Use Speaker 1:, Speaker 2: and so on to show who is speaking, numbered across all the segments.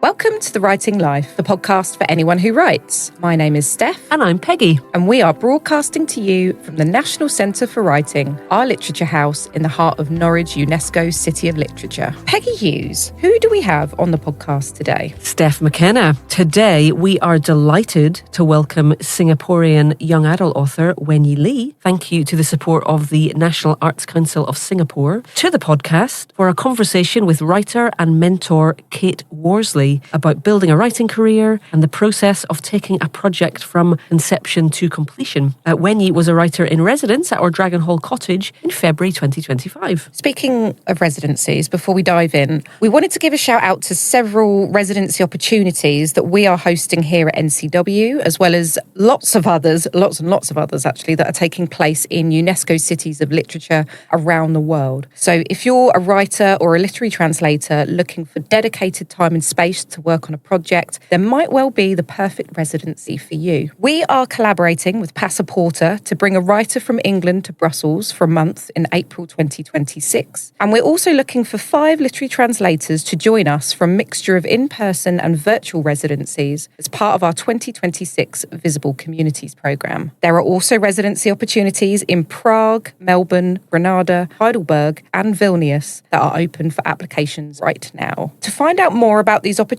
Speaker 1: Welcome to The Writing Life, the podcast for anyone who writes. My name is Steph.
Speaker 2: And I'm Peggy.
Speaker 1: And we are broadcasting to you from the National Centre for Writing, our literature house in the heart of Norwich, UNESCO's City of Literature. Peggy Hughes, who do we have on the podcast today?
Speaker 2: Steph McKenna. Today, we are delighted to welcome Singaporean young adult author Wen-Yi Lee. Thank you to the support of the National Arts Council of Singapore to the podcast for a conversation with writer and mentor Kate Worsley about building a writing career and the process of taking a project from conception to completion. Wen-Yi was a writer in residence at our Dragon Hall Cottage in February 2025.
Speaker 1: Speaking of residencies, before we dive in, we wanted to give a shout out to several residency opportunities that we are hosting here at NCW, as well as lots and lots of others actually, that are taking place in UNESCO cities of literature around the world. So if you're a writer or a literary translator looking for dedicated time and space to work on a project, there might well be the perfect residency for you. We are collaborating with Passaporta to bring a writer from England to Brussels for a month in April 2026. And we're also looking for 5 literary translators to join us for a mixture of in-person and virtual residencies as part of our 2026 Visible Communities programme. There are also residency opportunities in Prague, Melbourne, Granada, Heidelberg and Vilnius that are open for applications right now. To find out more about these opportunities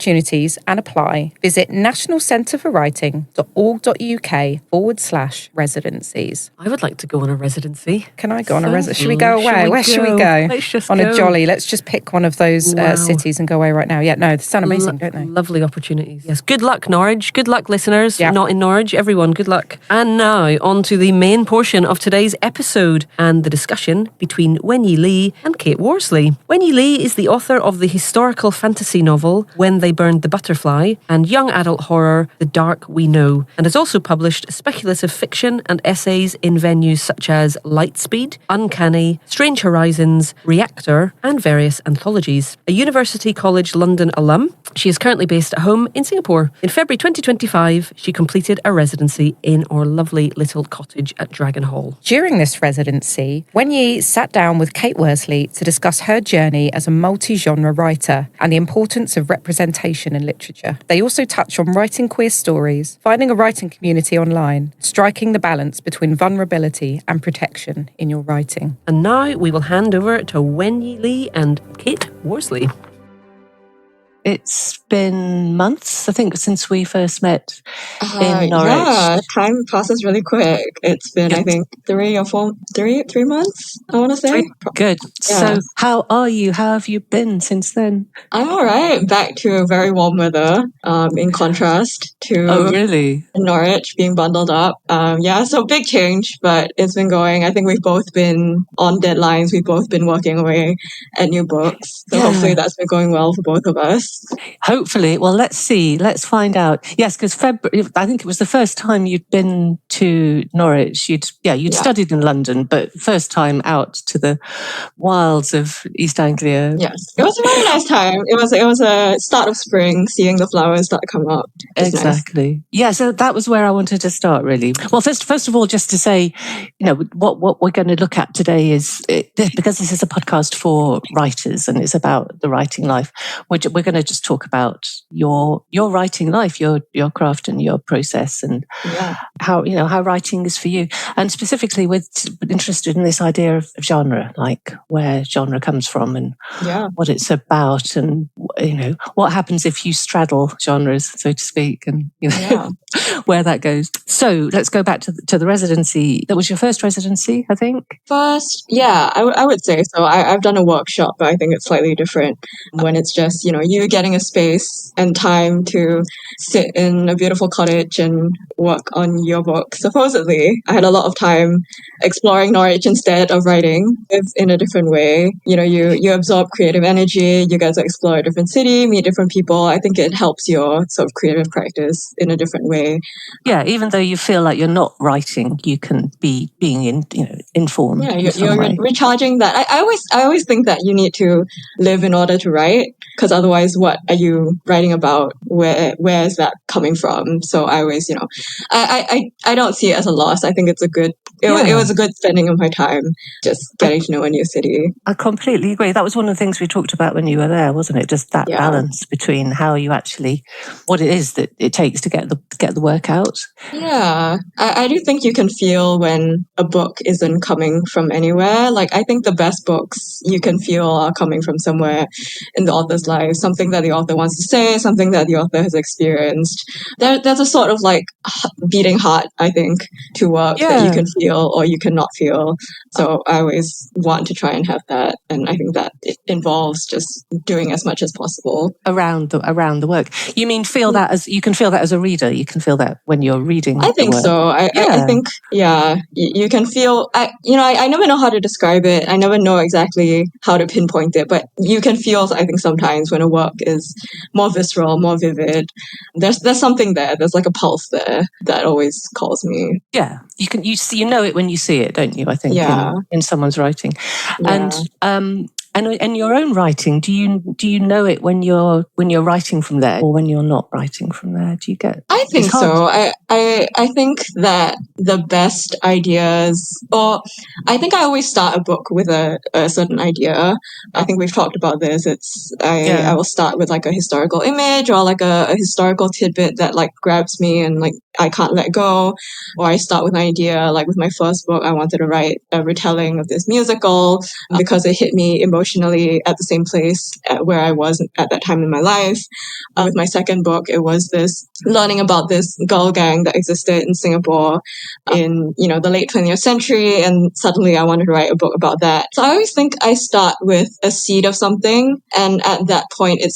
Speaker 1: and apply, visit nationalcentreforwriting.org.uk/residencies.
Speaker 2: I would like to go on a residency.
Speaker 1: Can I go on a residency? Should we go away? Where should we go?
Speaker 2: Let's just
Speaker 1: on
Speaker 2: go.
Speaker 1: A jolly. Let's just pick one of those cities and go away right now. Yeah, no, they sound amazing, don't they?
Speaker 2: Lovely opportunities. Yes, good luck, Norwich. Good luck, listeners.
Speaker 1: Yep.
Speaker 2: Not in Norwich. Everyone, good luck. And now, on to the main portion of today's episode and the discussion between Wen-Yi Lee and Kate Worsley. Wen-Yi Lee is the author of the historical fantasy novel When They Burned the Butterfly and young adult horror The Dark We Know, and has also published speculative fiction and essays in venues such as Lightspeed, Uncanny, Strange Horizons, Reactor, and various anthologies. A University College London alum, she is currently based at home in Singapore. In February 2025, she completed a residency in our lovely little cottage at Dragon Hall.
Speaker 1: During this residency, Wen-Yi sat down with Kate Worsley to discuss her journey as a multi-genre writer and the importance of representation in literature. They also touch on writing queer stories, finding a writing community online, striking the balance between vulnerability and protection in your writing.
Speaker 2: And now we will hand over to Wen-Yi Lee and Kate Worsley.
Speaker 3: It's been months, I think, since we first met in Norwich.
Speaker 4: Yeah, time passes really quick. It's been, I think, 3 months, I want to say.
Speaker 3: Good.
Speaker 4: Yeah.
Speaker 3: So how are you? How have you been since then?
Speaker 4: I'm all right. Back to very warm weather, in contrast to Norwich being bundled up. So big change, but it's been going. I think we've both been on deadlines. We've both been working away at new books. So hopefully that's been going well for both of us.
Speaker 3: Hopefully. Well, let's see. Let's find out. Yes, because February, I think it was the first time you'd been to Norwich. You'd studied in London, but first time out to the wilds of East Anglia.
Speaker 4: Yes, it was a very nice time. It was a start of spring, seeing the flowers start to come up.
Speaker 3: Exactly.
Speaker 4: Nice.
Speaker 3: Yeah, so that was where I wanted to start, really. Well, first of all, just to say, what we're going to look at today is, because this is a podcast for writers and it's about the writing life, we're going to just talk about your writing life, your craft and your process, and how writing is for you. And specifically, we're interested in this idea of genre, like where genre comes from and what it's about, and what happens if you straddle genres, so to speak, and where that goes. So let's go back to the residency. That was your first residency, I think?
Speaker 4: First, I would say so. I've done a workshop, but I think it's slightly different when it's just, you getting a space and time to sit in a beautiful cottage and work on your book. Supposedly, I had a lot of time exploring Norwich instead of writing. It's in a different way. You absorb creative energy, you get to explore a different city, meet different people. I think it helps your sort of creative practice in a different way.
Speaker 3: Yeah, even though you feel like you're not writing, you can be being informed.
Speaker 4: Yeah, you're recharging that. I always think that you need to live in order to write, because otherwise, what are you writing about? Where is that coming from? So I always, I don't see it as a loss. I think it's a good it was a good spending of my time, just getting to know a new city.
Speaker 3: I completely agree. That was one of the things we talked about when you were there, wasn't it? Just that balance between how you actually, what it is that it takes to get the work out.
Speaker 4: Yeah, I do think you can feel when a book isn't coming from anywhere. Like, I think the best books you can feel are coming from somewhere in the author's life, something that the author wants to say, something that the author has experienced. There's a sort of like beating heart, I think, to work that you can feel or you cannot feel. So I always want to try and have that. And I think that it involves just doing as much as possible.
Speaker 3: Around the work. You mean you can feel that as a reader? You can feel that when you're reading
Speaker 4: I think so. I think, you can feel, I never know how to describe it. I never know exactly how to pinpoint it, but you can feel, I think, sometimes when a work is more visceral, more vivid, there's something there. There's like a pulse there that always calls me.
Speaker 3: Yeah, you know it when you see it, don't you? I think in someone's writing, and in your own writing, do you know it when you're writing from there, or when you're not writing from there? Do you get?
Speaker 4: I think so. I think that the best ideas, or I think I always start a book with a certain idea. I think we've talked about this. I will start with like a historical image or like a historical tidbit that like grabs me and like I can't let go. Or I start with an idea, like with my first book, I wanted to write a retelling of this musical because it hit me emotionally at the same place where I was at that time in my life. With my second book, it was this learning about this girl gang that existed in Singapore in, the late 20th century. And suddenly I wanted to write a book about that. So I always think I start with a seed of something. And at that point, it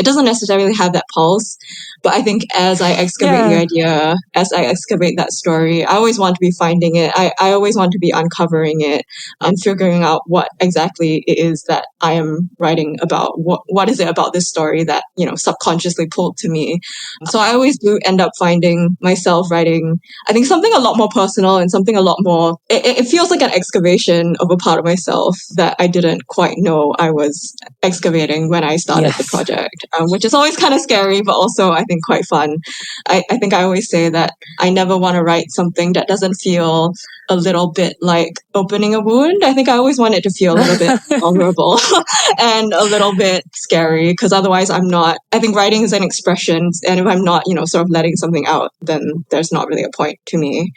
Speaker 4: doesn't necessarily have that pulse. But I think as I excavate the idea, as I excavate that story, I always want to be finding it. I always want to be uncovering it and figuring out what exactly it is that I am writing about. What is it about this story that, subconsciously pulled to me? So I always do end up finding myself writing, I think, something a lot more personal and something a lot more, it feels like an excavation of a part of myself that I didn't quite know I was excavating when I started the project, which is always kind of scary, but also I think quite fun. I think I always say that I never want to write something that doesn't feel a little bit like opening a wound. I think I always want it to feel a little bit vulnerable and a little bit scary, because otherwise I think writing is an expression, and if I'm not, sort of letting something out, then there's not really a point to me.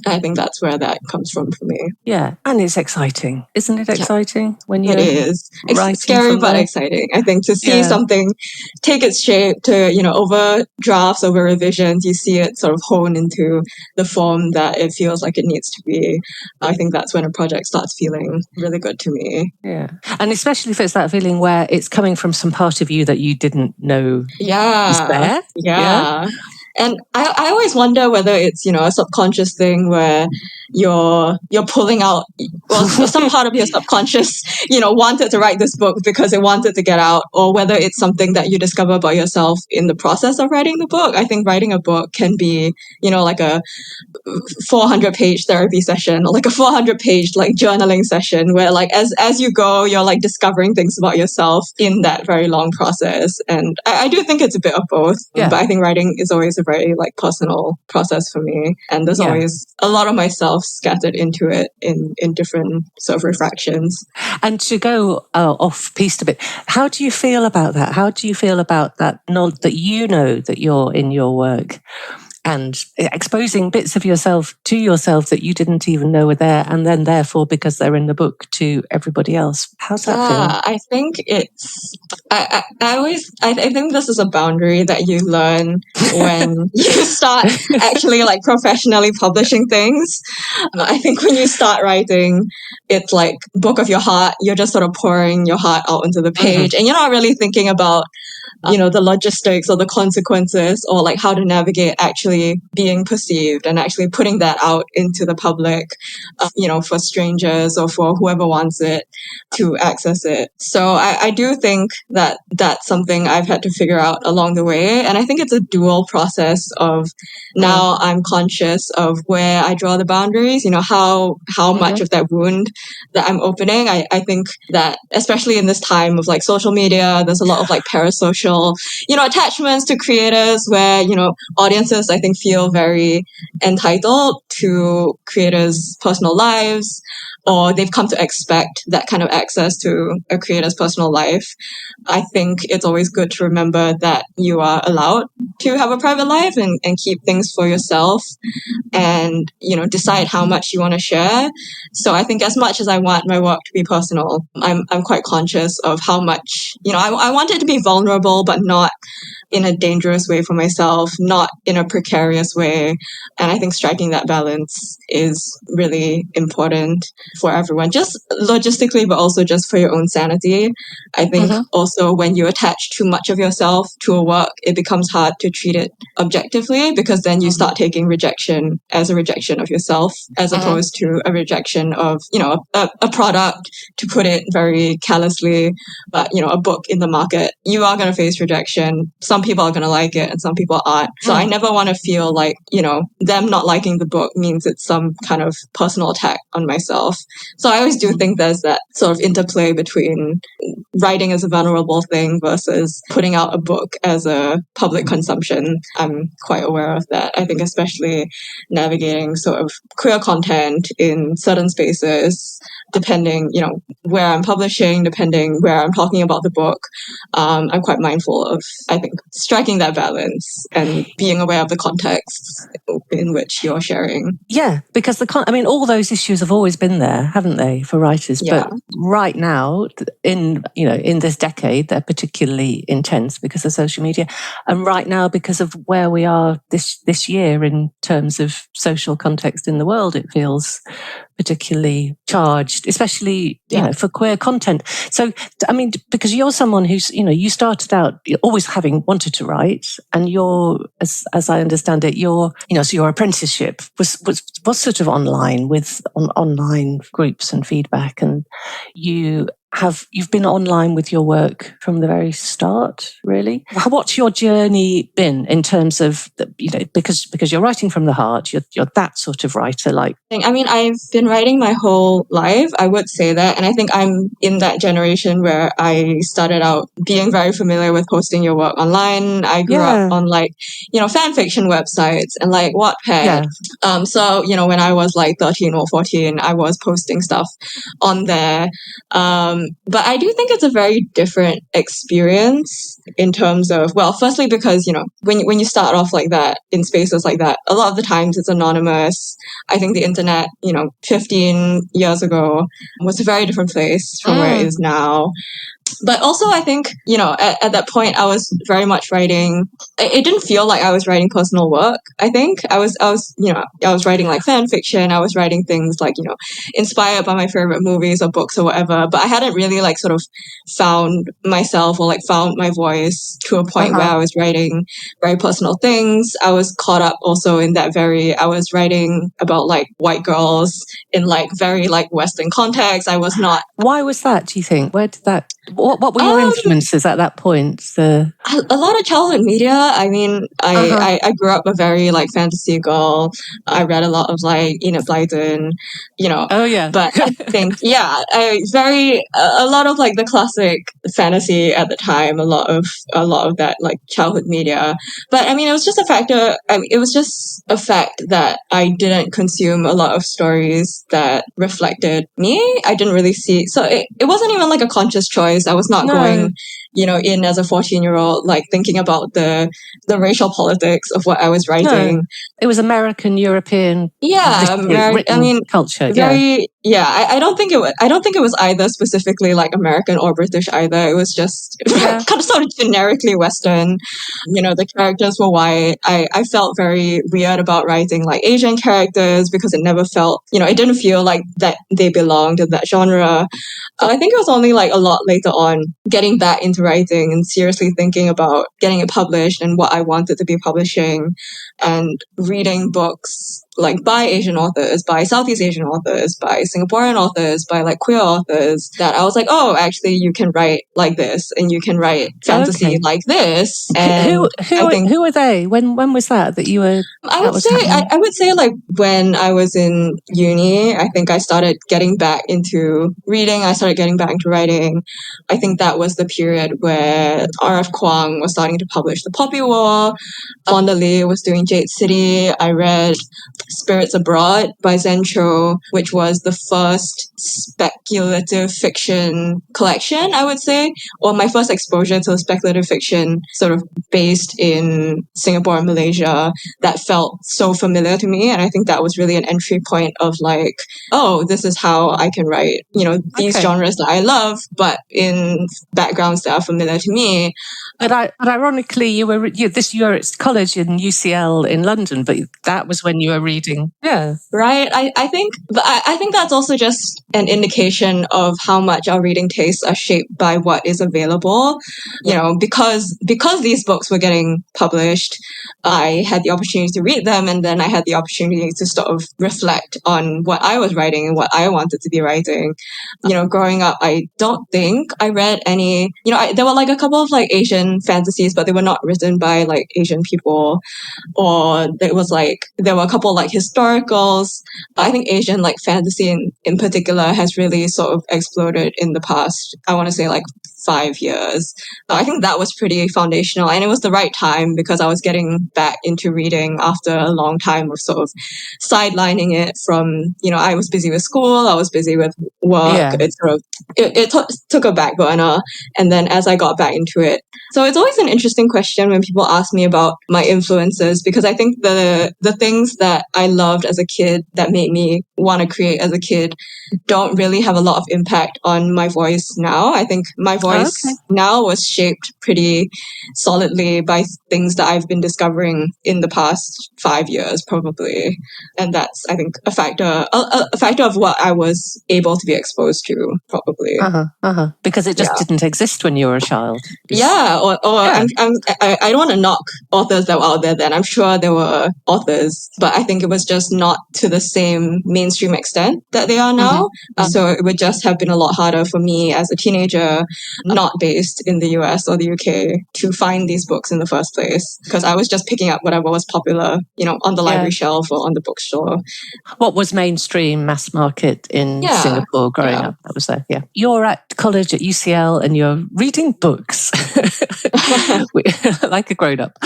Speaker 4: I think that's where that comes from for me.
Speaker 3: Yeah, and it's exciting, isn't it? Exciting when
Speaker 4: it is. It's scary but exciting. I think to see something take its shape, to over drafts, over revisions, you see it sort of hone into the form that it feels like it needs to be. I think that's when a project starts feeling really good to me.
Speaker 3: Yeah, and especially if it's that feeling where it's coming from some part of you that you didn't know was there.
Speaker 4: Yeah. And I always wonder whether it's, a subconscious thing where you're pulling out, some part of your subconscious, wanted to write this book because it wanted to get out, or whether it's something that you discover about yourself in the process of writing the book. I think writing a book can be, like a 400-page therapy session, or like a 400-page like journaling session, where like as you go, you're like discovering things about yourself in that very long process. And I do think it's a bit of both, but I think writing is always a very like personal process for me, and there's always a lot of myself scattered into it in different sort of refractions.
Speaker 3: And to go off piste a bit, how do you feel about that? How do you feel about that knowledge that that you're in your work and exposing bits of yourself to yourself that you didn't even know were there, and then therefore, because they're in the book, to everybody else? How's that feel?
Speaker 4: I think it's, I think this is a boundary that you learn when you start actually like professionally publishing things. I think when you start writing, it's like book of your heart. You're just sort of pouring your heart out onto the page, and you're not really thinking about the logistics or the consequences, or like how to navigate actually being perceived and actually putting that out into the public, for strangers or for whoever wants it to access it. So I do think that that's something I've had to figure out along the way. And I think it's a dual process of now I'm conscious of where I draw the boundaries, how much of that wound that I'm opening. I think that especially in this time of like social media, there's a lot of like parasocial social, attachments to creators where, audiences, I think, feel very entitled to creators' personal lives, or they've come to expect that kind of access to a creator's personal life. I think it's always good to remember that you are allowed to have a private life and keep things for yourself and, decide how much you want to share. So I think as much as I want my work to be personal, I'm quite conscious of how much, I want it to be vulnerable, but not in a dangerous way for myself, not in a precarious way. And I think striking that balance is really important for everyone, just logistically, but also just for your own sanity. I think also when you attach too much of yourself to a work, it becomes hard to treat it objectively, because then you start taking rejection as a rejection of yourself, as opposed to a rejection of, a product, to put it very callously, but, a book in the market. You are going to face rejection. Some people are going to like it and some people aren't. So I never want to feel like, them not liking the book means it's some kind of personal attack on myself. So I always do think there's that sort of interplay between writing as a vulnerable thing versus putting out a book as a public consumption. I'm quite aware of that. I think especially navigating sort of queer content in certain spaces, depending, where I'm publishing, depending where I'm talking about the book, I'm quite mindful of, I think, striking that balance and being aware of the context in which you're sharing.
Speaker 3: Yeah, because all those issues have always been there, haven't they, for writers?
Speaker 4: Yeah.
Speaker 3: But right now, in this decade, they're particularly intense because of social media, and right now because of where we are this year in terms of social context in the world, it feels particularly charged, especially for queer content. So, because you're someone who's you started out always having wanted to write, and as I understand it, your apprenticeship was sort of online with online groups and feedback, and you've been online with your work from the very start, really. What's your journey been in terms of because you're writing from the heart, you're that sort of writer, like.
Speaker 4: I've been writing my whole life, I would say that. And I think I'm in that generation where I started out being very familiar with posting your work online. I grew up on fan fiction websites and Wattpad. So, when I was 13 or 14, I was posting stuff on there. But I do think it's a very different experience in terms of, firstly, because, when you start off like that in spaces like that, a lot of the times it's anonymous. I think the internet, 15 years ago was a very different place from where it is now. But also, I think, at that point, I was very much writing. It didn't feel like I was writing personal work. I think I was writing fan fiction. I was writing things inspired by my favorite movies or books or whatever. But I hadn't really sort of found myself or found my voice to a point where I was writing very personal things. I was caught up also in that I was writing about white girls in very Western context. I was not.
Speaker 3: Why was that, do you think? Where did that? What were your influences at that point?
Speaker 4: A lot of childhood media. I grew up a very fantasy girl. I read a lot of Enid Blyton,
Speaker 3: Oh yeah.
Speaker 4: But I think a lot of the classic fantasy at the time. A lot of that childhood media. But it was just a factor. It was just a fact that I didn't consume a lot of stories that reflected me. I didn't really see. So it wasn't even a conscious choice. I was not going, in as a 14-year-old, thinking about the racial politics of what I was writing.
Speaker 3: No, it was American, European, culture.
Speaker 4: I don't think it was either specifically American or British either. It was just kind of sort of generically Western. The characters were white. I felt very weird about writing Asian characters because it never felt, it didn't feel like that they belonged in that genre. I think it was only a lot later on getting back into writing and seriously thinking about getting it published and what I wanted to be publishing and reading books like by Asian authors, by Southeast Asian authors, by Singaporean authors, by like queer authors, that I was like, oh, actually you can write like this and you can write fantasy like this. And
Speaker 3: who are they? When was that you were?
Speaker 4: I would say like when I was in uni, I think I started getting back into reading. I started getting back into writing. I think that was the period where R.F. Kuang was starting to publish The Poppy War. Fonda Lee was doing Jade City. I read Spirits Abroad by Zen Cho, which was the first speculative fiction collection, I would say, or my first exposure to speculative fiction sort of based in Singapore and Malaysia that felt so familiar to me. And I think that was really an entry point of like, oh, this is how I can write, these genres that I love, but in backgrounds that are familiar to me.
Speaker 3: But ironically, you were at college in UCL in London, but that was when you were reading. Yeah.
Speaker 4: Right. I think that's also just an indication of how much our reading tastes are shaped by what is available. Because these books were getting published, I had the opportunity to read them, and then I had the opportunity to sort of reflect on what I was writing and what I wanted to be writing. Growing up, I don't think I read any, there were like a couple of like Asian fantasies, but they were not written by like Asian people, or there were a couple like historicals. I think Asian like fantasy in particular has really sort of exploded in the past, I want to say like 5 years. I think that was pretty foundational, and it was the right time because I was getting back into reading after a long time of sort of sidelining it from, I was busy with school, I was busy with work. Yeah. It took a back burner, and then as I got back into it. So it's always an interesting question when people ask me about my influences, because I think the things that I loved as a kid that made me want to create as a kid don't really have a lot of impact on my voice now. I think my voice now was shaped pretty solidly by things that I've been discovering in the past 5 years, probably. And that's, I think, a factor of what I was able to be exposed to, probably.
Speaker 3: Because it just didn't exist when you were a child.
Speaker 4: Yeah, I don't want to knock authors that were out there then. I'm sure there were authors, but I think it was just not to the same mainstream extent that they are now. So it would just have been a lot harder for me as a teenager, not based in the US or the UK, to find these books in the first place, because I was just picking up whatever was popular, on the library shelf or on the bookstore.
Speaker 3: What was mainstream mass market in Singapore growing up? That was there. Yeah. You're at college at UCL and you're reading books like a grown-up.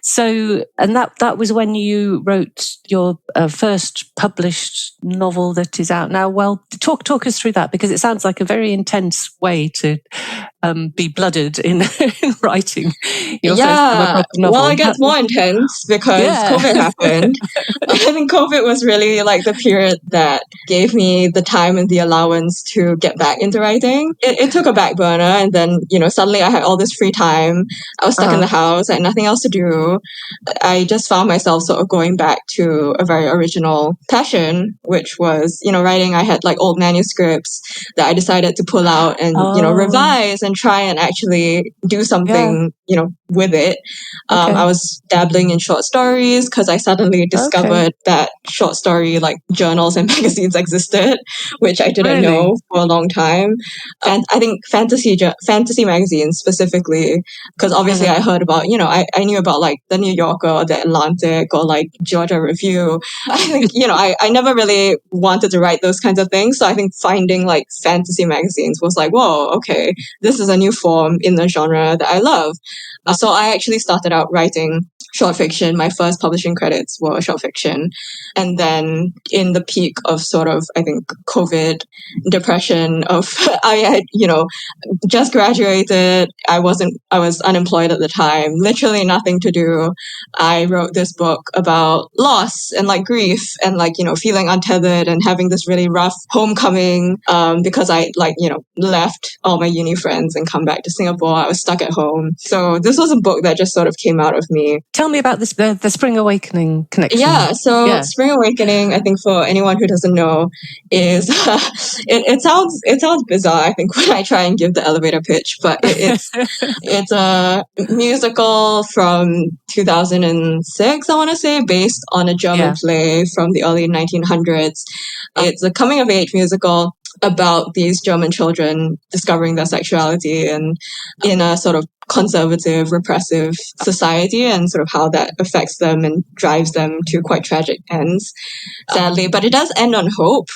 Speaker 3: So, and that was when you wrote your first published novel that is out now. Well, talk us through that, because it sounds like a very intense way to be blooded in writing your first proper novel.
Speaker 4: Well, it gets more intense because COVID happened. I think COVID was really like the period that gave me the time and the allowance to get back into writing. It took a back burner, and then, suddenly I had all this free time. I was stuck in the house, I had nothing else to do. I just found myself sort of going back to a very original passion, which was, writing. I had like old manuscripts that I decided to pull out and, revise and try and actually do something, with it. I was dabbling in short stories because I suddenly discovered that short story like journals and magazines existed, which I didn't know for a long time. And I think fantasy magazines specifically, because obviously I heard about, I knew about like the New Yorker or the Atlantic or like Georgia Review. I think, I never really wanted to write those kinds of things. So I think finding like fantasy magazines was like, whoa, okay, this is a new form in the genre that I love. So I actually started out writing short fiction. My first publishing credits were short fiction. And then in the peak of sort of, I think, COVID depression of, I had, just graduated. I was unemployed at the time, literally nothing to do. I wrote this book about loss and like grief and like, feeling untethered and having this really rough homecoming, because I left all my uni friends and come back to Singapore. I was stuck at home. So this was a book that just sort of came out of me.
Speaker 3: Tell tell me about this, the Spring Awakening connection.
Speaker 4: Yeah, so Spring Awakening, I think for anyone who doesn't know, is it sounds bizarre, I think, when I try and give the elevator pitch, but it's a musical from 2006, I want to say, based on a German play from the early 1900s. It's a coming of age musical about these German children discovering their sexuality and in a sort of conservative, repressive society, and sort of how that affects them and drives them to quite tragic ends, sadly. But it does end on hope.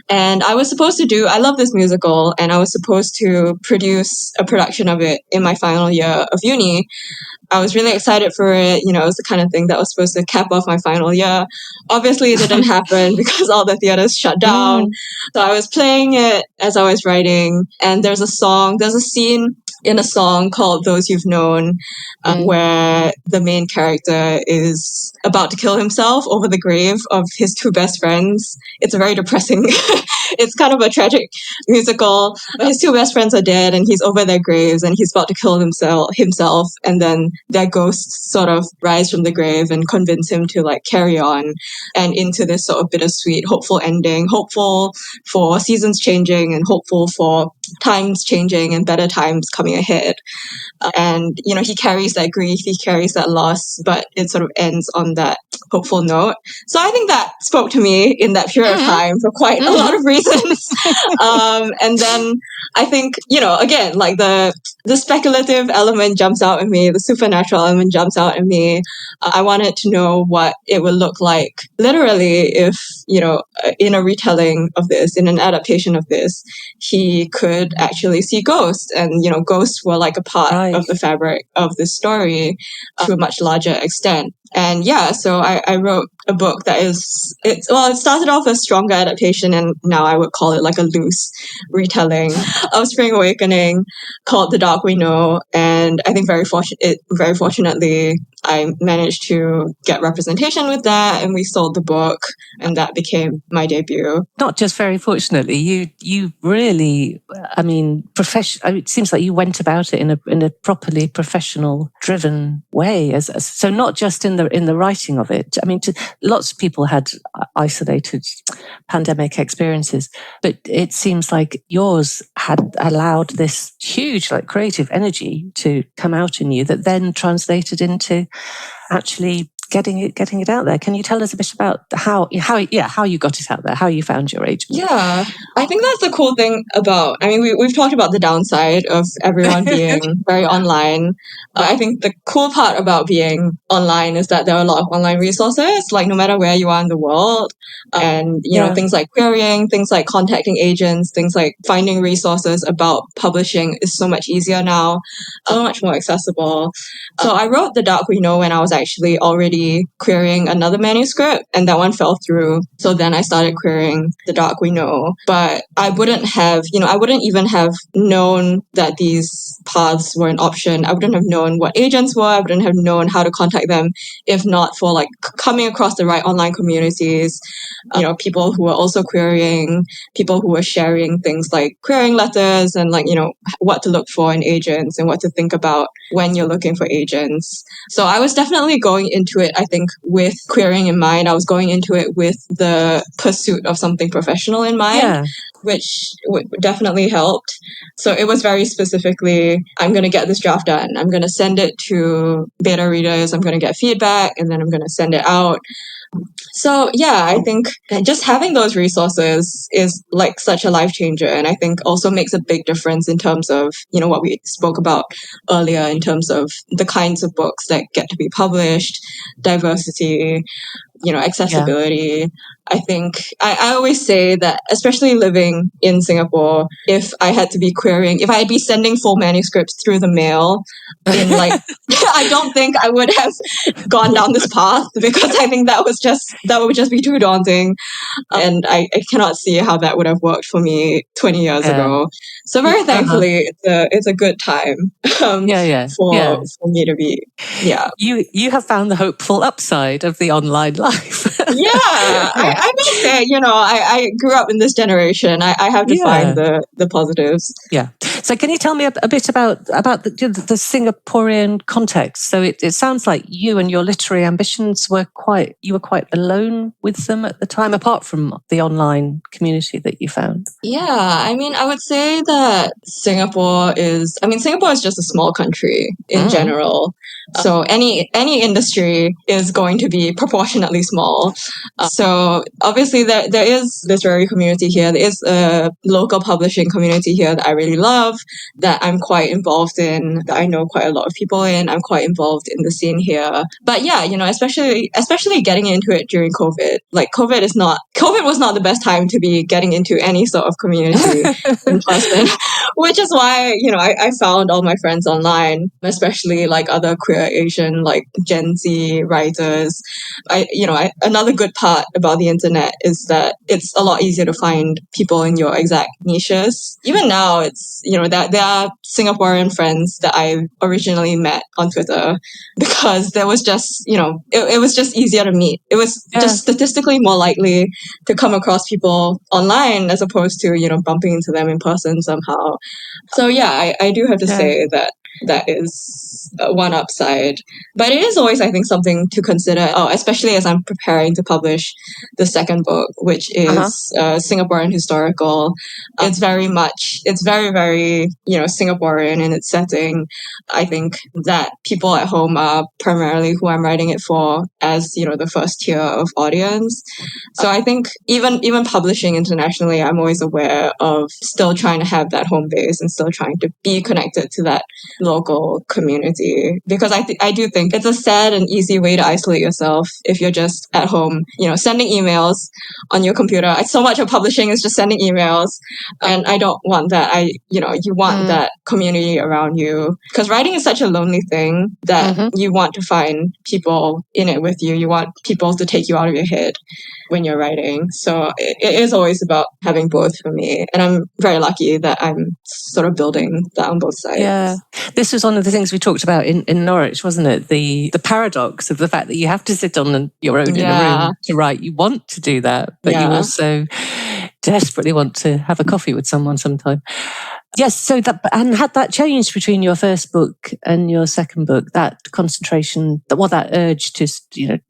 Speaker 4: And I love this musical, and I was supposed to produce a production of it in my final year of uni. I was really excited for it. You know, it was the kind of thing that was supposed to cap off my final year. Obviously, it didn't happen because all the theaters shut down. So I was playing it as I was writing, and there's a scene in a song called Those You've Known, where the main character is about to kill himself over the grave of his two best friends. It's a very depressing, it's kind of a tragic musical. His two best friends are dead, and he's over their graves, and he's about to kill himself, and then their ghosts sort of rise from the grave and convince him to like carry on, and into this sort of bittersweet, hopeful ending, hopeful for seasons changing, and hopeful for times changing and better times coming ahead. And, you know, he carries that grief, he carries that loss, but it sort of ends on that hopeful note. So I think that spoke to me in that period of time for quite a lot of reasons. And then I think, you know, again, like the speculative element jumps out at me, the supernatural element jumps out at me. I wanted to know what it would look like literally if, you know, in a retelling of this, in an adaptation of this, he could actually see ghosts. And, you know, ghosts were like a part of the fabric of this story to a much larger extent. And yeah, so I wrote a book that it started off as stronger adaptation, and now I would call it like a loose retelling of Spring Awakening called The Dark We Know. And I think very fortunately, I managed to get representation with that, and we sold the book, and that became my debut.
Speaker 3: Not just very fortunately, you really, I mean, it seems like you went about it in a properly professional, driven way. So not just in the writing of it. I mean, lots of people had isolated pandemic experiences, but it seems like yours had allowed this huge, like, creative energy to come out in you that then translated into actually getting it out there. Can you tell us a bit about how you got it out there, how you found your agent?
Speaker 4: Yeah, I think that's the cool thing about, I mean, we've talked about the downside of everyone being very online. I think the cool part about being online is that there are a lot of online resources, like no matter where you are in the world. And, you know, things like querying, things like contacting agents, things like finding resources about publishing is so much easier now, so much more accessible. So I wrote The Dark We Know when I was actually already querying another manuscript, and that one fell through. So then I started querying The Dark We Know. But I wouldn't even have known that these paths were an option. I wouldn't have known what agents were. I wouldn't have known how to contact them if not for like coming across the right online communities, you know, people who were also querying, people who were sharing things like querying letters and like, you know, what to look for in agents and what to think about when you're looking for agents. So I was definitely going into it, I think, with querying in mind. I was going into it with the pursuit of something professional in mind, which definitely helped. So it was very specifically, I'm going to get this draft done. I'm going to send it to beta readers. I'm going to get feedback, and then I'm going to send it out. So yeah, I think just having those resources is like such a life changer, and I think also makes a big difference in terms of, you know, what we spoke about earlier in terms of the kinds of books that get to be published, diversity, you know, accessibility. I think I always say that, especially living in Singapore, if I had to be querying, if I'd be sending full manuscripts through the mail, in like, I don't think I would have gone down this path, because I think that was that would just be too daunting. And I cannot see how that would have worked for me 20 years ago. So very thankfully, it's a good time for me to be. Yeah.
Speaker 3: You have found the hopeful upside of the online life.
Speaker 4: I must say, I grew up in this generation. I have to find the positives.
Speaker 3: Yeah. So can you tell me a bit about the Singaporean context? So it sounds like you and your literary ambitions were quite alone with them at the time, apart from the online community that you found.
Speaker 4: Yeah, I mean, I would say that Singapore is just a small country in general. So any industry is going to be proportionately small. So obviously there is literary community here. There is a local publishing community here that I really love, that I'm quite involved in, that I know quite a lot of people in. I'm quite involved in the scene here. But yeah, especially getting into it during COVID. Like COVID was not the best time to be getting into any sort of community in person, which is why, I found all my friends online, especially like other queer Asian, like Gen Z writers. Another good part about the internet is that it's a lot easier to find people in your exact niches. Even now, it's, there are Singaporean friends that I originally met on Twitter because there was just, it was just easier to meet. It was just statistically more likely to come across people online as opposed to, bumping into them in person somehow. So yeah, I do have to say that is one upside. But it is always, I think, something to consider, especially as I'm preparing to publish the second book, which is Singaporean historical. It's very, very, Singaporean in its setting. I think that people at home are primarily who I'm writing it for as, the first tier of audience. So I think even publishing internationally, I'm always aware of still trying to have that home base and still trying to be connected to that local community, because I do think it's a sad and easy way to isolate yourself if you're just at home, sending emails on your computer. So much of publishing is just sending emails, and I don't want that. You want that community around you, because writing is such a lonely thing that you want to find people in it with you. You want people to take you out of your head when you're writing. So it is always about having both for me, and I'm very lucky that I'm sort of building that on both sides.
Speaker 3: Yeah. This was one of the things we talked about in Norwich, wasn't it? The paradox of the fact that you have to sit on your own in a room to write. You want to do that, but you also desperately want to have a coffee with someone sometime. Yes, so had that changed between your first book and your second book, that concentration, that urge to,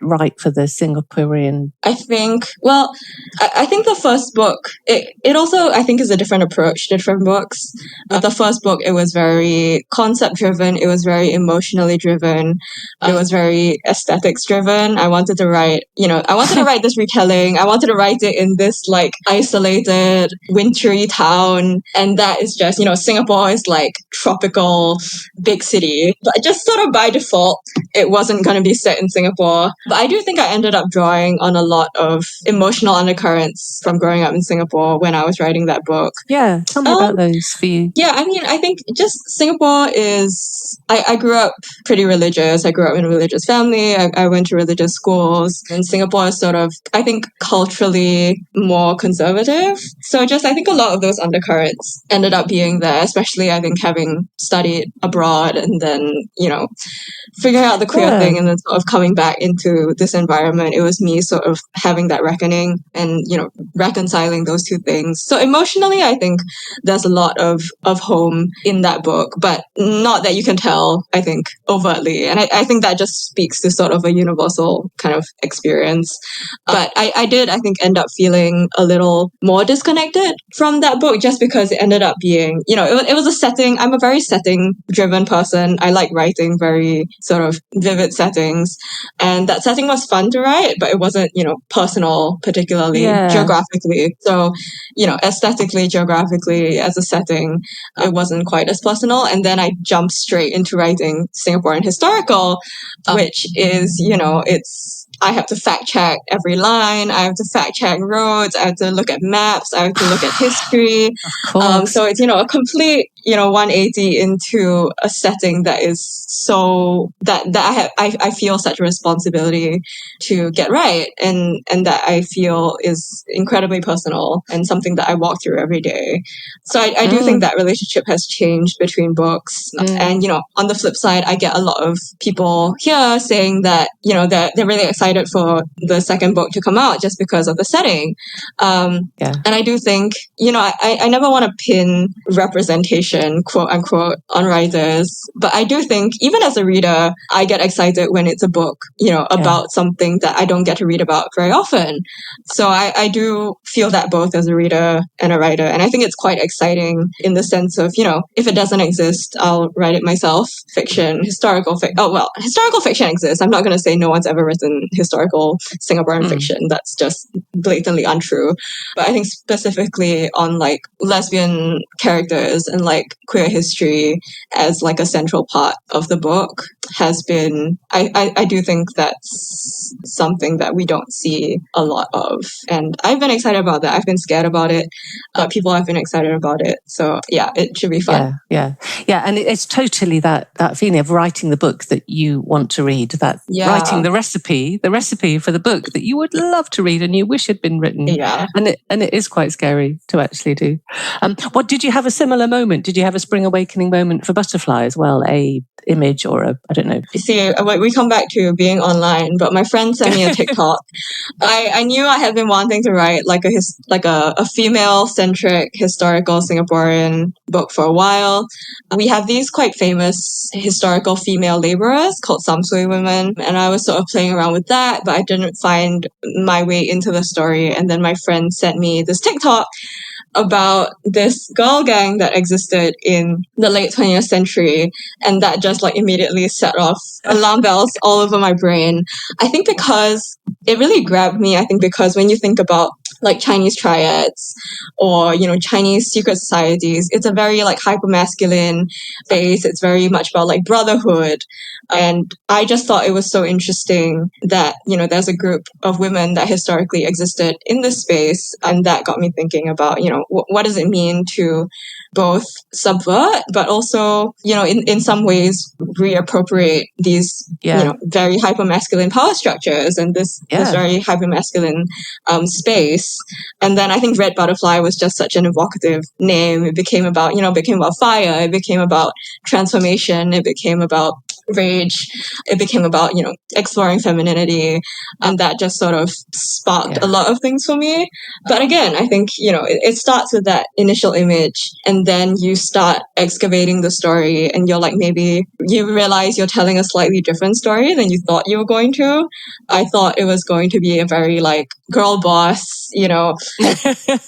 Speaker 3: write for the Singaporean?
Speaker 4: I think the first book, it also, I think, is a different approach to different books. The first book, it was very concept driven. It was very emotionally driven. It was very aesthetics driven. I wanted to write this retelling. I wanted to write it in this like isolated, wintry town. And that is just, Singapore is like tropical big city. But just sort of by default, it wasn't going to be set in Singapore. But I do think I ended up drawing on a lot of emotional undercurrents from growing up in Singapore when I was writing that book.
Speaker 3: Yeah, tell me about those for you.
Speaker 4: Yeah, I mean, I think just Singapore is... I grew up pretty religious. I grew up in a religious family. I went to religious schools. And Singapore is sort of, I think, culturally more conservative. So just, I think a lot of those undercurrents ended up being there, especially, I think, having studied abroad and then, figuring out the queer thing and then sort of coming back into this environment. It was me sort of having that reckoning and, reconciling those two things. So emotionally, I think there's a lot of home in that book, but not that you can tell, I think, overtly. And I think that just speaks to sort of a universal kind of experience. But I did, I think, end up feeling a little more disconnected from that book just because it ended up being, it was a setting. I'm a very setting-driven person. I like writing very sort of vivid settings. And that setting was fun to write, but it wasn't, personal, particularly geographically. So, aesthetically, geographically, as a setting, it wasn't quite as personal. And then I jumped straight into writing Singaporean historical, which is, I have to fact check every line. I have to fact check roads. I have to look at maps. I have to look at history.
Speaker 3: Of course.
Speaker 4: So it's, a complete, 180 into a setting that is so that I feel such a responsibility to get right, and that I feel is incredibly personal and something that I walk through every day. So I do think that relationship has changed between books. And, on the flip side, I get a lot of people here saying that, they're really excited for the second book to come out just because of the setting. And I do think, I never want to pin representation, quote unquote, on writers. But I do think, even as a reader, I get excited when it's a book, about something that I don't get to read about very often. So I do feel that both as a reader and a writer. And I think it's quite exciting in the sense of, if it doesn't exist, I'll write it myself. Fiction, historical fiction exists. I'm not going to say no one's ever written historical Singaporean fiction. That's just blatantly untrue. But I think specifically on like lesbian characters and like queer history as like a central part of the book has been, I do think that's something that we don't see a lot of. And I've been excited about that. I've been scared about it, but people have been excited about it. So yeah, it should be fun.
Speaker 3: Yeah. And it's totally that feeling of writing the book that you want to read, writing the recipe for the book that you would love to read and you wish had been written.
Speaker 4: Yeah.
Speaker 3: And it is quite scary to actually do. What did you have a similar moment? Did you have a spring awakening moment for Butterfly as well? A image or I don't know.
Speaker 4: You see, we come back to being online, but my friend sent me a TikTok. I knew I had been wanting to write like a female-centric historical Singaporean book for a while. We have these quite famous historical female laborers called Samsui women, and I was sort of playing around with that, but I didn't find my way into the story. And then my friend sent me this TikTok about this girl gang that existed in the late 20th century, and that just like immediately set off alarm bells all over my brain. I think because it really grabbed me. I think because when you think about like Chinese triads or, Chinese secret societies, it's a very like hyper-masculine space. It's very much about like brotherhood. And I just thought it was so interesting that, there's a group of women that historically existed in this space. And that got me thinking about, what does it mean to both subvert, but also, in some ways reappropriate these, very hyper-masculine power structures and this very hyper-masculine space. And then I think Red Butterfly was just such an evocative name. It became about fire. It became about transformation. It became about rage. It became about, exploring femininity. And that just sort of sparked a lot of things for me. But again, I think, it starts with that initial image, and then you start excavating the story, and you're like, maybe you realize you're telling a slightly different story than you thought you were going to. I thought it was going to be a very like girl boss,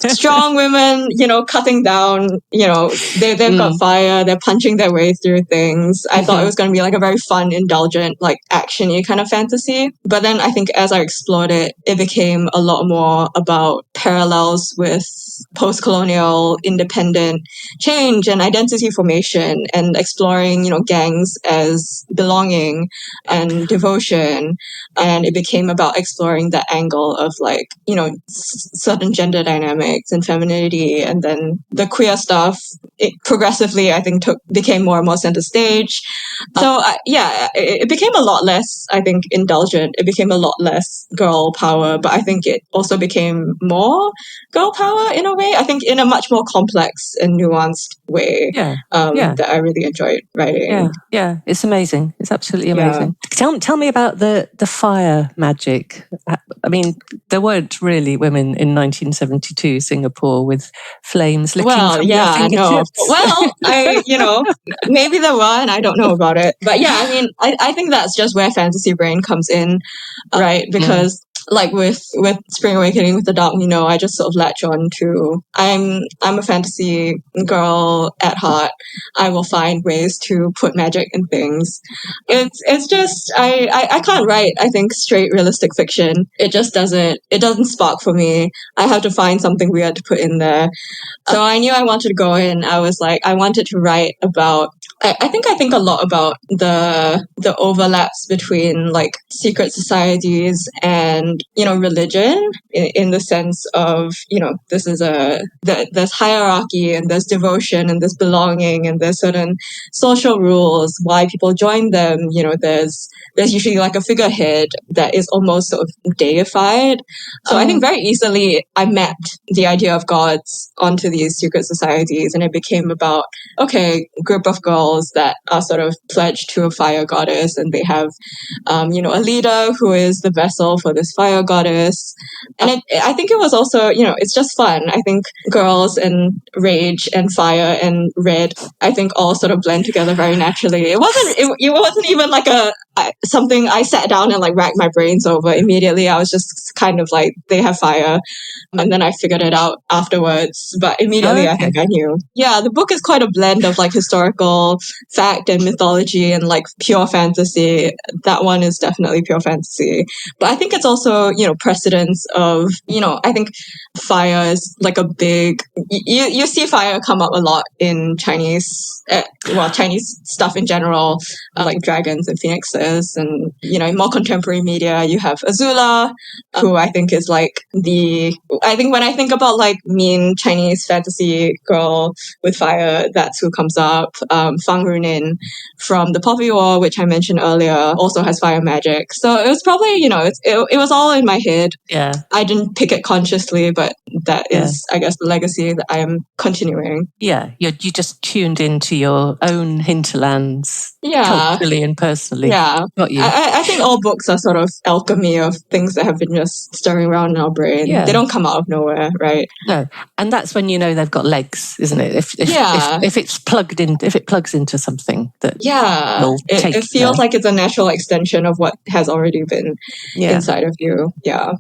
Speaker 4: strong women, cutting down, they've got fire, they're punching their way through things. I thought it was going to be like a very fun, indulgent, like action-y kind of fantasy. But then I think as I explored it, it became a lot more about parallels with post-colonial independent change and identity formation and exploring, gangs as belonging and devotion. And it became about exploring that angle of like, certain gender dynamics and femininity. And then the queer stuff, it progressively, I think, became more and more center stage. So it became a lot less, I think, indulgent. It became a lot less girl power, but I think it also became more girl power in a way. I think in a much more complex and nuanced way that I really enjoyed writing.
Speaker 3: Yeah, it's amazing. It's absolutely amazing. Tell me about the fire magic. I mean, there weren't really women in 1972 Singapore with flames licking from their fingertips.
Speaker 4: Well, maybe there were, and I don't know about it. But yeah, I mean, I think that's just where fantasy brain comes in, right? Because like with Spring Awakening, with the Dark, I just sort of latch on to I'm a fantasy girl at heart. I will find ways to put magic in things. It's just I can't write, I think, straight realistic fiction. It just doesn't spark for me. I have to find something weird to put in there. So I knew I wanted to go in. I was like, I wanted to write about I think a lot about the overlaps between like secret societies and religion in the sense of this is there's hierarchy and there's devotion and there's belonging and there's certain social rules why people join them. There's usually like a figurehead that is almost sort of deified. So I think very easily I mapped the idea of gods onto these secret societies, and it became about, okay, group of girls that are sort of pledged to a fire goddess, and they have, a leader who is the vessel for this fire goddess. And I think it was also, it's just fun. I think girls and rage and fire and red, I think all sort of blend together very naturally. It wasn't even like something I sat down and like racked my brains over immediately. I was just kind of like, they have fire. And then I figured it out afterwards. But immediately I think I knew. Yeah, the book is quite a blend of like historical fact and mythology and like pure fantasy. That one is definitely pure fantasy. But I think it's also, precedence of, I think fire is like a big, you see fire come up a lot in Chinese stuff in general, like dragons and phoenixes. And, in more contemporary media, you have Azula, who I think is like I think when I think about like mean Chinese fantasy girl with fire, that's who comes up. Fang Runin from the Poppy War, which I mentioned earlier, also has fire magic. So it was probably, it was all in my head.
Speaker 3: Yeah.
Speaker 4: I didn't pick it consciously, but that is, I guess, the legacy that I am continuing.
Speaker 3: Yeah, you just tuned into your own hinterlands, culturally and personally.
Speaker 4: Yeah,
Speaker 3: Got you.
Speaker 4: I think all books are sort of alchemy of things that have been just stirring around in our brain.
Speaker 3: Yeah.
Speaker 4: They don't come out of nowhere, right?
Speaker 3: No, and that's when they've got legs, isn't it? If it plugs into something that
Speaker 4: it feels like it's a natural extension of what has already been inside of you. Yeah.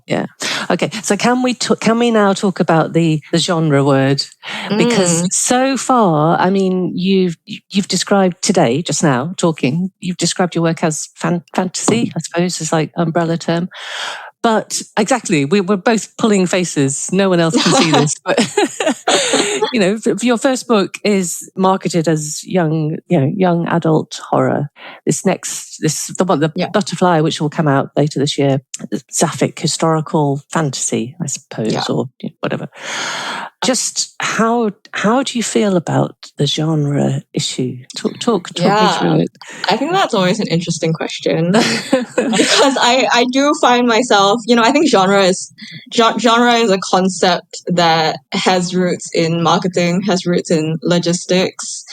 Speaker 3: Okay, so can we now talk about the genre word? Because so far, I mean, you've described today, just now talking, you've described your work as fantasy, I suppose, is like umbrella term. But exactly, we're both pulling faces. No one else can see this. But your first book is marketed as young adult horror. The Butterfly, which will come out later this year, sapphic historical fantasy, I suppose, or whatever. Just how do you feel about the genre issue? Talk me through it.
Speaker 4: I think that's always an interesting question because I do find myself, I think genre is a concept that has roots in marketing, has roots in logistics.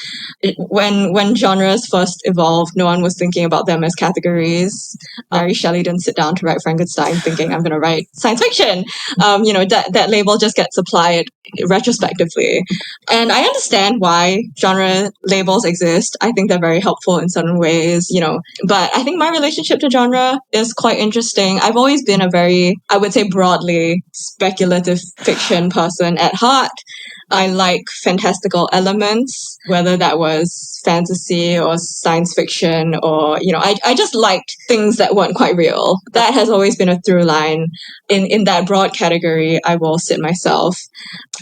Speaker 4: When genres first evolved, no one was thinking about them as categories. Mary Shelley didn't sit down to write Frankenstein thinking, I'm going to write science fiction. That label just gets applied retrospectively. And I understand why genre labels exist. I think they're very helpful in certain ways, but I think my relationship to genre is quite interesting. I've always been a very, I would say broadly, speculative fiction person at heart. I like fantastical elements, whether that was fantasy or science fiction or, I just liked things that weren't quite real. That has always been a through line. In that broad category, I will sit myself.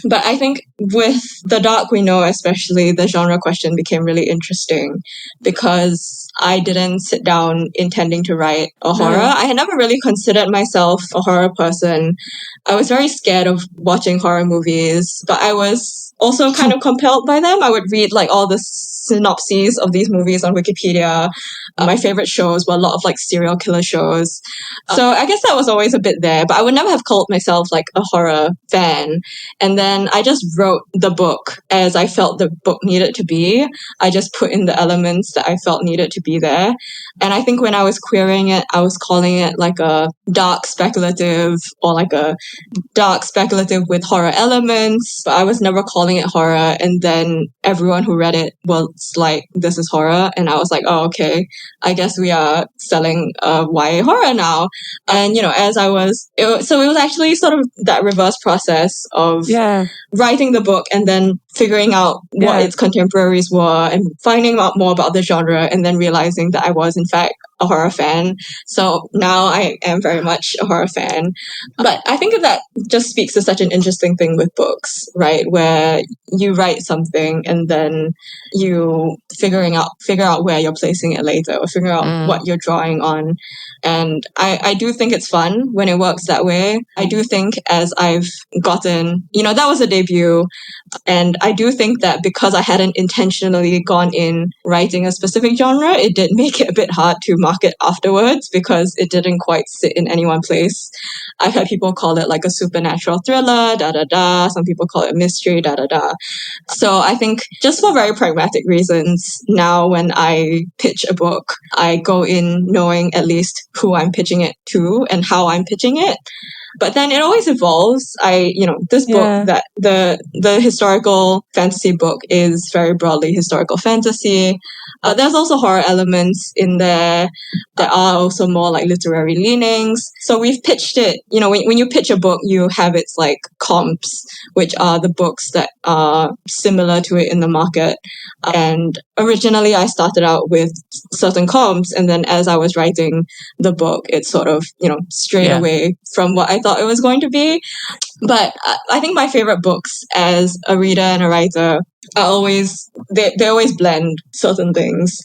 Speaker 4: But I think with The Dark We Know, especially, the genre question became really interesting because I didn't sit down intending to write a horror. I had never really considered myself a horror person. I was very scared of watching horror movies, but I was also kind of compelled by them. I would read like all the synopses of these movies on Wikipedia. My favorite shows were a lot of like serial killer shows. So I guess that was always a bit there, but I would never have called myself like a horror fan. And then I just wrote the book as I felt the book needed to be. I just put in the elements that I felt needed to be there. And I think when I was querying it, I was calling it like a dark speculative or like a dark speculative with horror elements, but I was never calling it horror. And then everyone who read it was like, this is horror. And I was like, oh, okay, I guess we are selling YA horror now. And, so it was actually sort of that reverse process of writing the book and then figuring out what its contemporaries were and finding out more about the genre and then realizing that I was in fact a horror fan. So now I am very much a horror fan. But I think that just speaks to such an interesting thing with books, right? Where you write something and then you figure out where you're placing it later, or figure out what you're drawing on. And I do think it's fun when it works that way. I do think as I've gotten, that was a debut. And I do think that because I hadn't intentionally gone in writing a specific genre, it did make it a bit hard to market afterwards because it didn't quite sit in any one place. I've had people call it like a supernatural thriller, da-da-da. Some people call it mystery, da-da-da. So I think just for very pragmatic reasons, now when I pitch a book, I go in knowing at least who I'm pitching it to and how I'm pitching it. But then it always evolves. This book, that the historical fantasy book is very broadly historical fantasy. There's also horror elements in there. There are also more like literary leanings. So we've pitched it, when you pitch a book, you have its like comps, which are the books that are similar to it in the market. And originally I started out with certain comps, and then as I was writing the book, it sort of, strayed away from what I thought it was going to be. But I think my favorite books as a reader and a writer are always, they always blend certain things.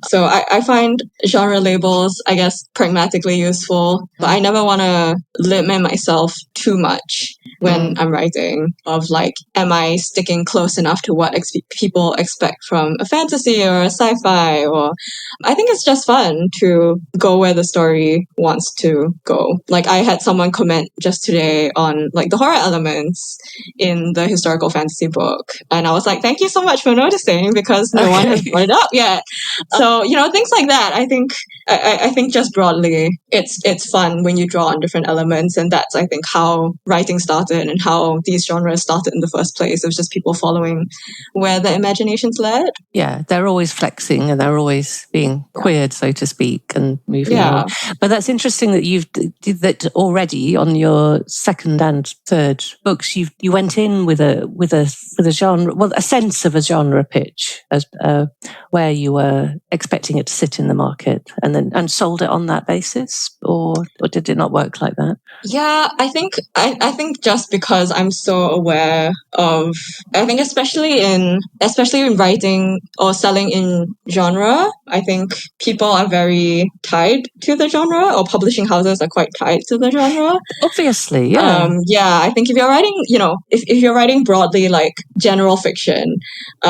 Speaker 4: So I find genre labels, I guess, pragmatically useful, but I never want to limit myself too much when I'm writing, of like, am I sticking close enough to what people expect from a fantasy or a sci-fi? Or I think it's just fun to go where the story wants to go. Like I had someone comment just today on like the horror elements in the historical fantasy book, and I was like, thank you so much for noticing, because no one has brought it up yet. So things like that. I think just broadly, it's fun when you draw on different elements, and that's I think how writing started and how these genres started in the first place. It was just people following where the imaginations led.
Speaker 3: Yeah, they're always flexing and they're always being queered, so to speak, and moving on. But that's interesting that you've did that already on your second and third books. You went in with a genre, well, a sense of a genre pitch, as where you were expecting it to sit in the market, and sold it on that basis, or did it not work like that?
Speaker 4: Yeah, I think just because I'm so aware of, I think especially in writing or selling in genre, I think people are very tied to the genre, or publishing houses are quite tied to the genre.
Speaker 3: Obviously, yeah.
Speaker 4: I think if you're writing, if you're writing broadly like general fiction,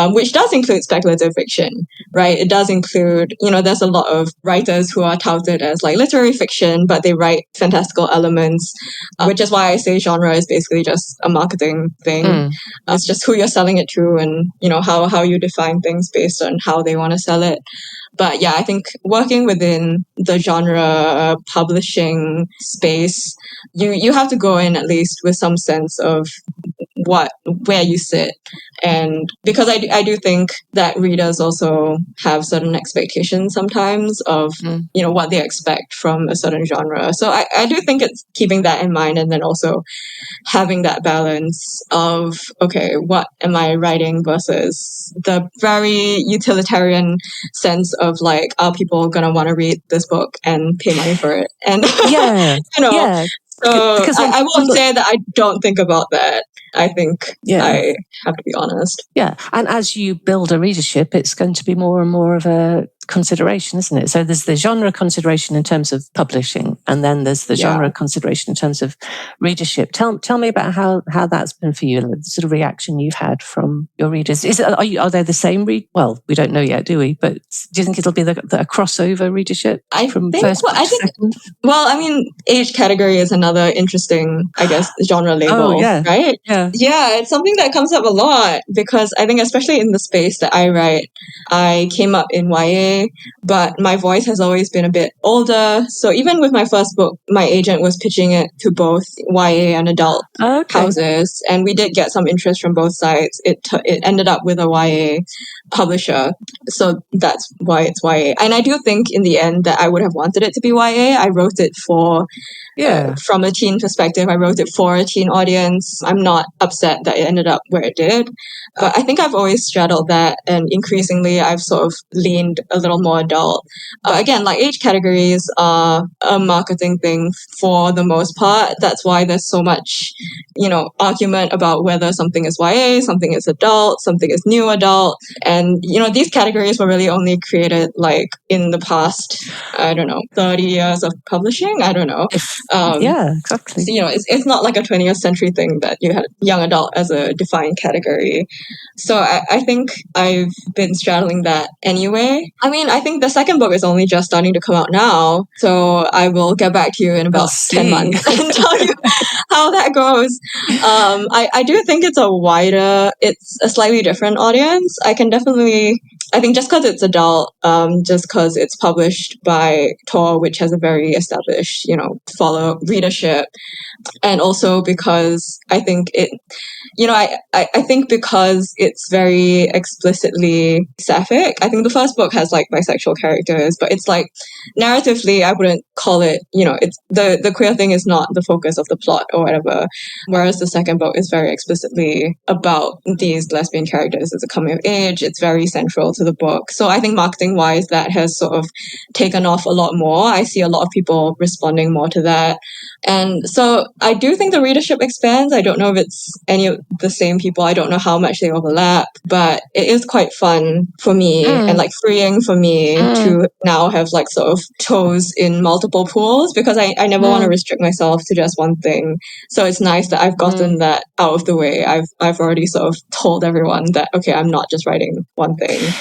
Speaker 4: which does include speculative fiction, right? It does include, there's a lot of writers who are touted as like literary fiction, but they write fantastical elements, which is why I say genre is basically just a marketing thing. It's just who you're selling it to, and, how you define things based on how they want to sell it. But yeah, I think working within the genre publishing space, you have to go in at least with some sense of where you sit. And because I do think that readers also have certain expectations sometimes of, what they expect from a certain genre. So I do think it's keeping that in mind, and then also having that balance of, okay, what am I writing versus the very utilitarian sense of like, are people going to want to read this book and pay money for it? And, so I won't say that I don't think about that. I think I have to be honest.
Speaker 3: Yeah. And as you build a readership, it's going to be more and more of a consideration, isn't it? So there's the genre consideration in terms of publishing, and then there's the genre consideration in terms of readership. Tell me about how that's been for you, the sort of reaction you've had from your readers. Are they the same Well, we don't know yet, do we? But do you think it'll be a crossover readership from first book to second?
Speaker 4: Well, I mean, age category is another interesting, I guess, genre label, right? Yeah, it's something that comes up a lot, because I think especially in the space that I write, I came up in YA, but my voice has always been a bit older. So even with my first book, my agent was pitching it to both YA and adult houses, and we did get some interest from both sides. It ended up with a YA publisher, so that's why it's YA. And I do think in the end that I would have wanted it to be YA. I wrote it for from a teen perspective, I wrote it for a teen audience. I'm not upset that it ended up where it did. But I think I've always straddled that, and increasingly I've sort of leaned a little more adult. Again, like age categories are a marketing thing for the most part. That's why there's so much, argument about whether something is YA, something is adult, something is new adult. And, these categories were really only created like in the past, I don't know, 30 years of publishing. I don't know.
Speaker 3: Yeah, exactly.
Speaker 4: So, it's not like a 20th century thing that you had young adult as a defined category. So I think I've been straddling that anyway. I mean, I think the second book is only just starting to come out now. So I will get back to you in about 10 months and tell you how that goes. I do think it's a slightly different audience. I think just because it's adult, just because it's published by Tor, which has a very established, follow readership, and also because I think I think because it's very explicitly sapphic. I think the first book has like bisexual characters, but it's like narratively, I wouldn't call it, it's the queer thing is not the focus of the plot or whatever. Whereas the second book is very explicitly about these lesbian characters as a coming of age. It's very central to the book. So I think marketing wise, that has sort of taken off a lot more. I see a lot of people responding more to that. And so I do think the readership expands. I don't know if it's any of the same people. I don't know how much they overlap, but it is quite fun for me and like freeing for me to now have like sort of toes in multiple pools, because I never want to restrict myself to just one thing. So it's nice that I've gotten that out of the way. I've already sort of told everyone that, okay, I'm not just writing one thing.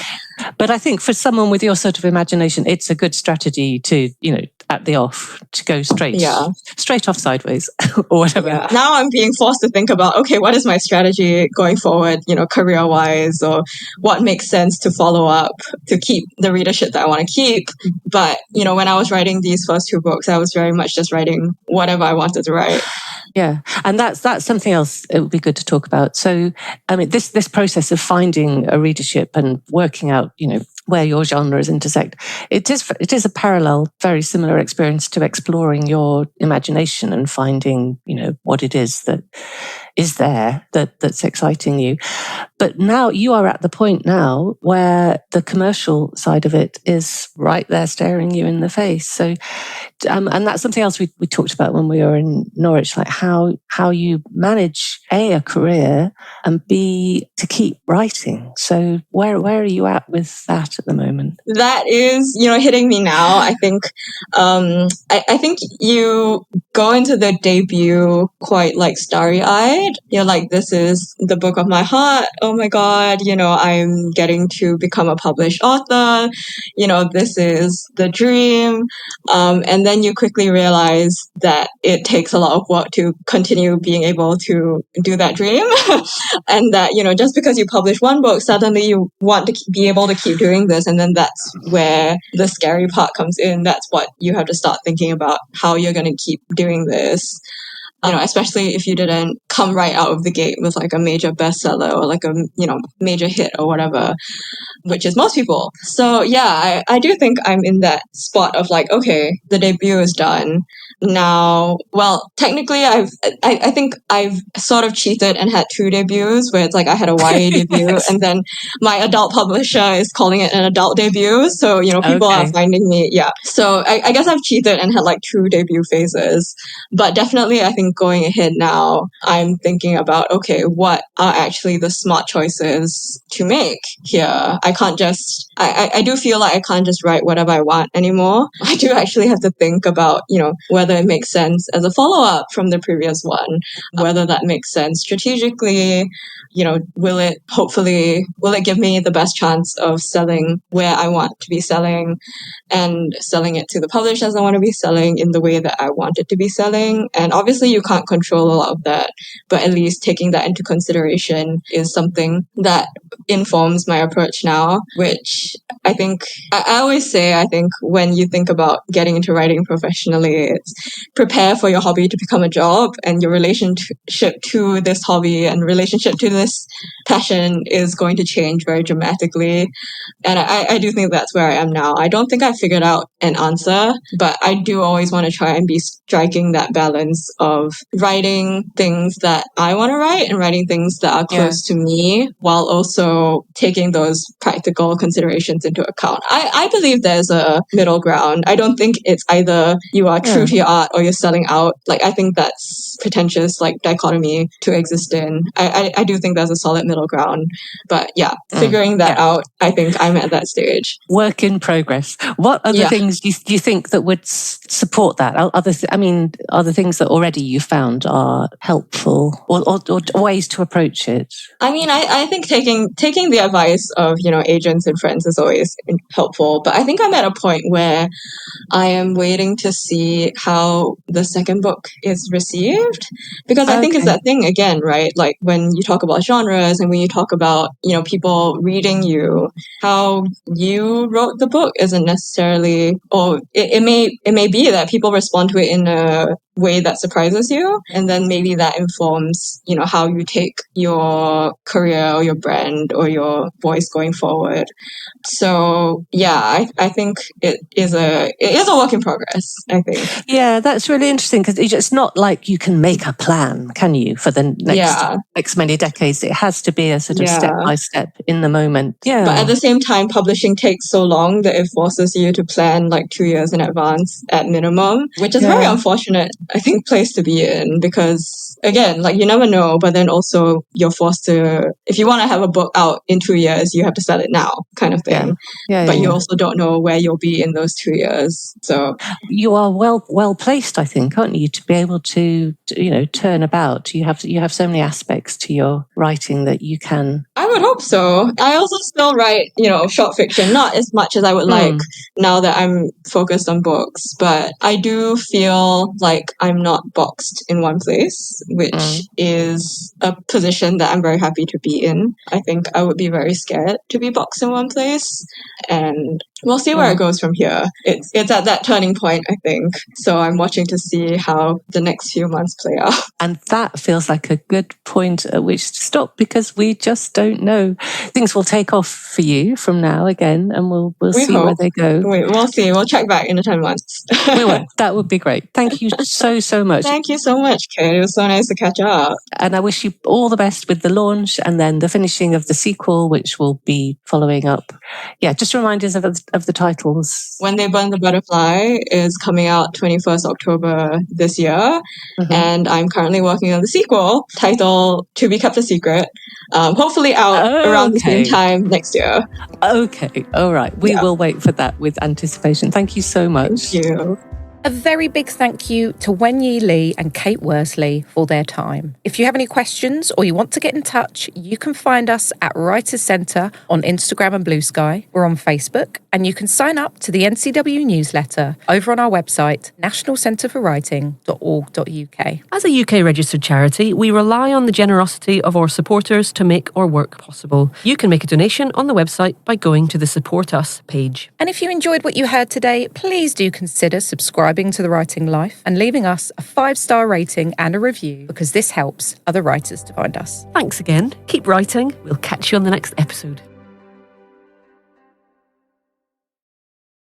Speaker 3: But I think for someone with your sort of imagination, it's a good strategy to, at the off, to go straight off sideways or whatever.
Speaker 4: Yeah. Now I'm being forced to think about, okay, what is my strategy going forward, career-wise, or what makes sense to follow up to keep the readership that I want to keep. But, when I was writing these first two books, I was very much just writing whatever I wanted to write.
Speaker 3: Yeah, and that's something else it would be good to talk about. So, I mean, this process of finding a readership and working out, where your genres intersect, it is a parallel, very similar experience to exploring your imagination and finding, what it is that is there that's exciting you. But now you are at the point now where the commercial side of it is right there staring you in the face. So, and that's something else we talked about when we were in Norwich, like how you manage a career and B, to keep writing. So where are you at with that at the moment?
Speaker 4: That is, hitting me now. I think, I think you go into the debut quite like starry-eyed. You're like, this is the book of my heart. Oh my God, I'm getting to become a published author. This is the dream. And then you quickly realize that it takes a lot of work to continue being able to do that dream. And that, just because you publish one book, suddenly you want to be able to keep doing this. And then that's where the scary part comes in. That's what you have to start thinking about, how you're going to keep doing this. Especially if you didn't come right out of the gate with like a major bestseller or like a, major hit or wwhatever, which is most people. So yeah, I do think I'm in that spot of like, okay, the debut is done. Now, well, technically I think I've sort of cheated and had two debuts where it's like I had a YA debut
Speaker 3: Yes.
Speaker 4: and then my adult publisher is calling it an adult debut. So, people are finding me. Yeah. So I guess I've cheated and had like two debut phases, but definitely I think going ahead now, I'm thinking about, okay, what are actually the smart choices to make here? I can't just, I do feel like I can't just write whatever I want anymore. I do actually have to think about, whether it makes sense as a follow-up from the previous one, whether that makes sense strategically, will it give me the best chance of selling where I want to be selling and selling it to the publishers I want to be selling in the way that I want it to be selling. And obviously you can't control a lot of that, but at least taking that into consideration is something that informs my approach now, which I think I always say, I think when you think about getting into writing professionally, it's prepare for your hobby to become a job, and your relationship to this hobby and relationship to this passion is going to change very dramatically. And I do think that's where I am now. I don't think I figured out an answer, but I do always want to try and be striking that balance of writing things that I want to write and writing things that are close to me, while also taking those practical considerations into account. I believe there's a middle ground. I don't think it's either you are true to your art or you're selling out. Like, I think that's pretentious, like, dichotomy to exist in. I do think there's a solid middle ground. But yeah, figuring that out, I think I'm at that stage.
Speaker 3: Work in progress. What other things do you think that would support that? Are the things that already you found are helpful, or ways to approach it?
Speaker 4: I mean, I think taking the advice of, agents and friends is always helpful. But I think I'm at a point where I am waiting to see how the second book is received, because I think it's that thing again, right? Like, when you talk about genres and when you talk about, people reading you, how you wrote the book isn't necessarily, or it may be that people respond to it in a way that surprises you, and then maybe that informs, how you take your career or your brand or your voice going forward. So yeah, I think it is a work in progress, I think.
Speaker 3: Yeah, that's really interesting, because it's not like you can make a plan, can you, for the next many decades? It has to be a sort of step by step in the moment. Yeah.
Speaker 4: But at the same time, publishing takes so long that it forces you to plan like 2 years in advance at minimum, which is very unfortunate, I think, place to be in, because again, like, you never know, but then also you're forced to, if you want to have a book out in 2 years, you have to sell it now, kind of thing. But you also don't know where you'll be in those 2 years. So
Speaker 3: you are well placed, I think, aren't you, to be able to turn about. You have so many aspects to your writing that you can.
Speaker 4: I would hope so. I also still write, short fiction, not as much as I would like now that I'm focused on books, but I do feel like I'm not boxed in one place, which is a position that I'm very happy to be in. I think I would be very scared to be boxed in one place, and we'll see where it goes from here. It's at that turning point, I think. So I'm watching to see how the next few months play out.
Speaker 3: And that feels like a good point at which to stop, because we just don't know. Things will take off for you from now again, and we'll see where they go.
Speaker 4: We'll see. We'll check back in 10 months.
Speaker 3: We will. That would be great. Thank you so much.
Speaker 4: Thank you so much, Kate. It was so nice to catch up.
Speaker 3: And I wish you all the best with the launch and then the finishing of the sequel, which will be following up. Yeah, just remind us of the titles.
Speaker 4: When They Burn the Butterfly is coming out 21st October this year. And I'm currently working on the sequel, titled To Be Kept a Secret. Hopefully out around the same time next year.
Speaker 3: Okay, all right. We will wait for that with anticipation. Thank you so much.
Speaker 4: Thank you.
Speaker 1: A very big thank you to Wen-Yi Lee and Kate Worsley for their time. If you have any questions or you want to get in touch, you can find us at Writers Centre on Instagram and Blue Sky. We're on Facebook, and you can sign up to the NCW newsletter over on our website, nationalcentreforwriting.org.uk.
Speaker 2: As a UK registered charity, we rely on the generosity of our supporters to make our work possible. You can make a donation on the website by going to the Support Us page.
Speaker 1: And if you enjoyed what you heard today, please do consider subscribing to The Writing Life and leaving us a 5-star rating and a review, because this helps other writers to find us.
Speaker 2: Thanks again. Keep writing. We'll catch you on the next episode.